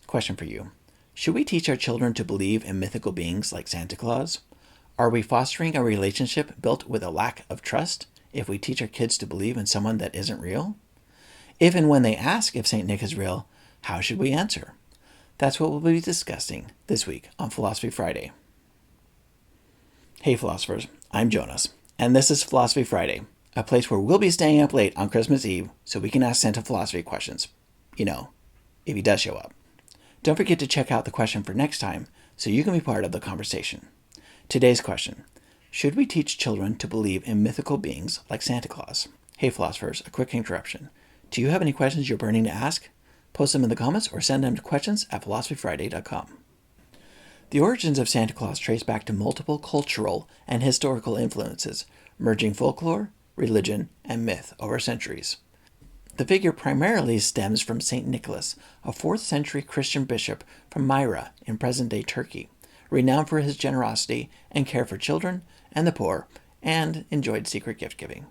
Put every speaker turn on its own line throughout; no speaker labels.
Question for you. Should we teach our children to believe in mythical beings like Santa Claus? Are we fostering a relationship built with a lack of trust if we teach our kids to believe in someone that isn't real? If and when they ask if St. Nick is real, how should we answer? That's what we'll be discussing this week on Philosophy Friday. Hey philosophers, I'm Jonas, and this is Philosophy Friday, a place where we'll be staying up late on Christmas Eve so we can ask Santa philosophy questions. You know, if he does show up. Don't forget to check out the question for next time so you can be part of the conversation. Today's question: should we teach children to believe in mythical beings like Santa Claus? Hey philosophers, a quick interruption. Do you have any questions you're burning to ask? Post them in the comments or send them to questions@philosophyfriday.com. The origins of Santa Claus trace back to multiple cultural and historical influences, merging folklore, religion, and myth over centuries. The figure primarily stems from St. Nicholas, a 4th century Christian bishop from Myra in present-day Turkey, renowned for his generosity and care for children and the poor, and enjoyed secret gift-giving.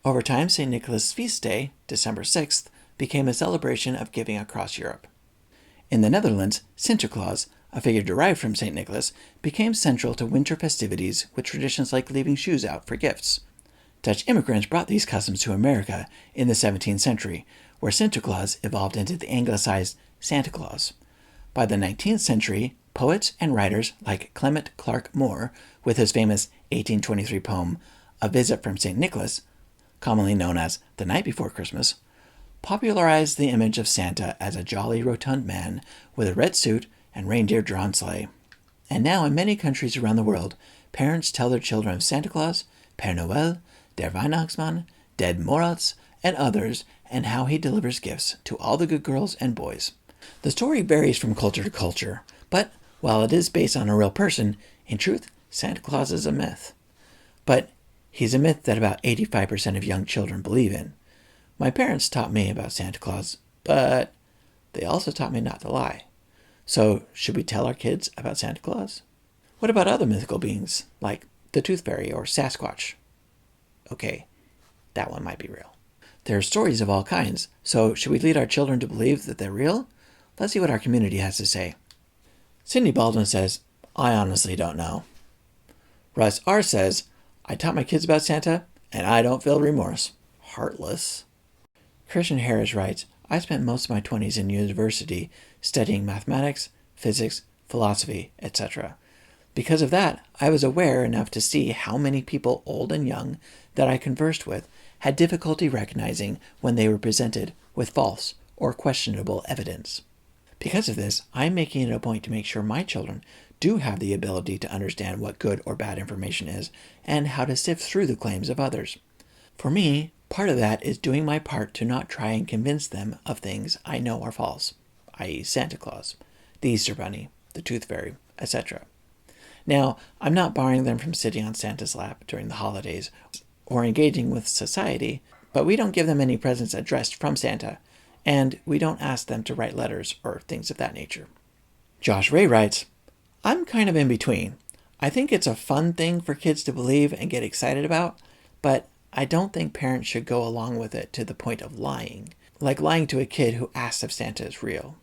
Over time, St. Nicholas' feast day, December 6th, became a celebration of giving across Europe. In the Netherlands, Sinterklaas, a figure derived from St. Nicholas, became central to winter festivities with traditions like leaving shoes out for gifts. Dutch immigrants brought these customs to America in the 17th century, where Sinterklaas evolved into the anglicized Santa Claus. By the 19th century, poets and writers like Clement Clarke Moore, with his famous 1823 poem, A Visit from St. Nicholas, commonly known as The Night Before Christmas, popularized the image of Santa as a jolly, rotund man with a red suit and reindeer-drawn sleigh. And now in many countries around the world, parents tell their children of Santa Claus, Père Noël, Der Weihnachtsmann, Der Moritz, and others, and how he delivers gifts to all the good girls and boys. The story varies from culture to culture, but while it is based on a real person, in truth, Santa Claus is a myth. But he's a myth that about 85% of young children believe in. My parents taught me about Santa Claus, but they also taught me not to lie. So, should we tell our kids about Santa Claus? What about other mythical beings, like the Tooth Fairy or Sasquatch? Okay, that one might be real. There are stories of all kinds, so should we lead our children to believe that they're real? Let's see what our community has to say. Cindy Baldwin says, I honestly don't know. Russ R. says, I taught my kids about Santa, and I don't feel remorse. Heartless. Christian Harris writes, I spent most of my 20s in university studying mathematics, physics, philosophy, etc. Because of that, I was aware enough to see how many people, old and young, that I conversed with had difficulty recognizing when they were presented with false or questionable evidence. Because of this, I'm making it a point to make sure my children do have the ability to understand what good or bad information is and how to sift through the claims of others. For me, part of that is doing my part to not try and convince them of things I know are false, i.e. Santa Claus, the Easter Bunny, the Tooth Fairy, etc. Now, I'm not barring them from sitting on Santa's lap during the holidays or engaging with society, but we don't give them any presents addressed from Santa, and we don't ask them to write letters or things of that nature. Josh Ray writes, I'm kind of in between. I think it's a fun thing for kids to believe and get excited about, but I don't think parents should go along with it to the point of lying, like lying to a kid who asks if Santa is real.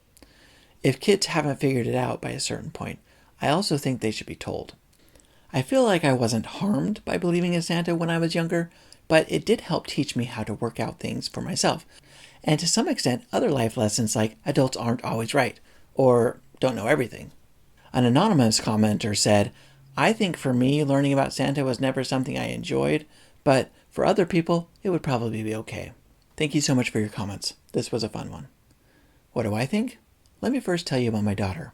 If kids haven't figured it out by a certain point, I also think they should be told. I feel like I wasn't harmed by believing in Santa when I was younger, but it did help teach me how to work out things for myself, and to some extent other life lessons like adults aren't always right, or don't know everything. An anonymous commenter said, I think for me, learning about Santa was never something I enjoyed, but for other people, it would probably be okay. Thank you so much for your comments. This was a fun one. What do I think? Let me first tell you about my daughter.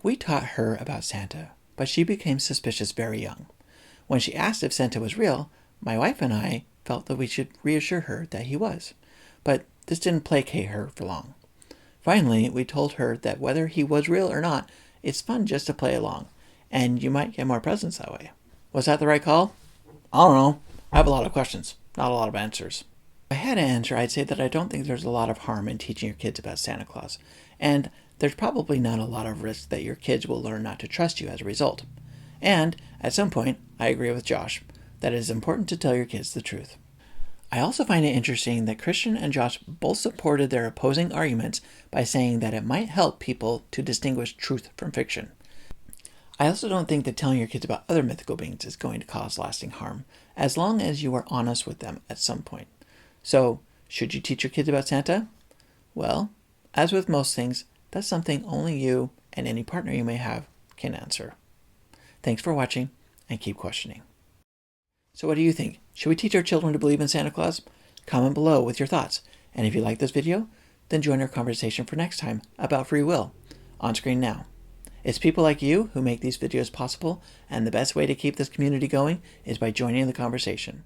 We taught her about Santa, but she became suspicious very young. When she asked if Santa was real, my wife and I felt that we should reassure her that he was, but this didn't placate her for long. Finally, we told her that whether he was real or not, it's fun just to play along, and you might get more presents that way. Was that the right call? I don't know. I have a lot of questions, not a lot of answers. If I had an answer, I'd say that I don't think there's a lot of harm in teaching your kids about Santa Claus, and there's probably not a lot of risk that your kids will learn not to trust you as a result. And, at some point, I agree with Josh, that it is important to tell your kids the truth. I also find it interesting that Christian and Josh both supported their opposing arguments by saying that it might help people to distinguish truth from fiction. I also don't think that telling your kids about other mythical beings is going to cause lasting harm, as long as you are honest with them at some point. So, should you teach your kids about Santa? Well, as with most things, that's something only you and any partner you may have can answer. Thanks for watching, and keep questioning. So what do you think? Should we teach our children to believe in Santa Claus? Comment below with your thoughts. And if you like this video, then join our conversation for next time about free will, on screen now. It's people like you who make these videos possible, and the best way to keep this community going is by joining the conversation.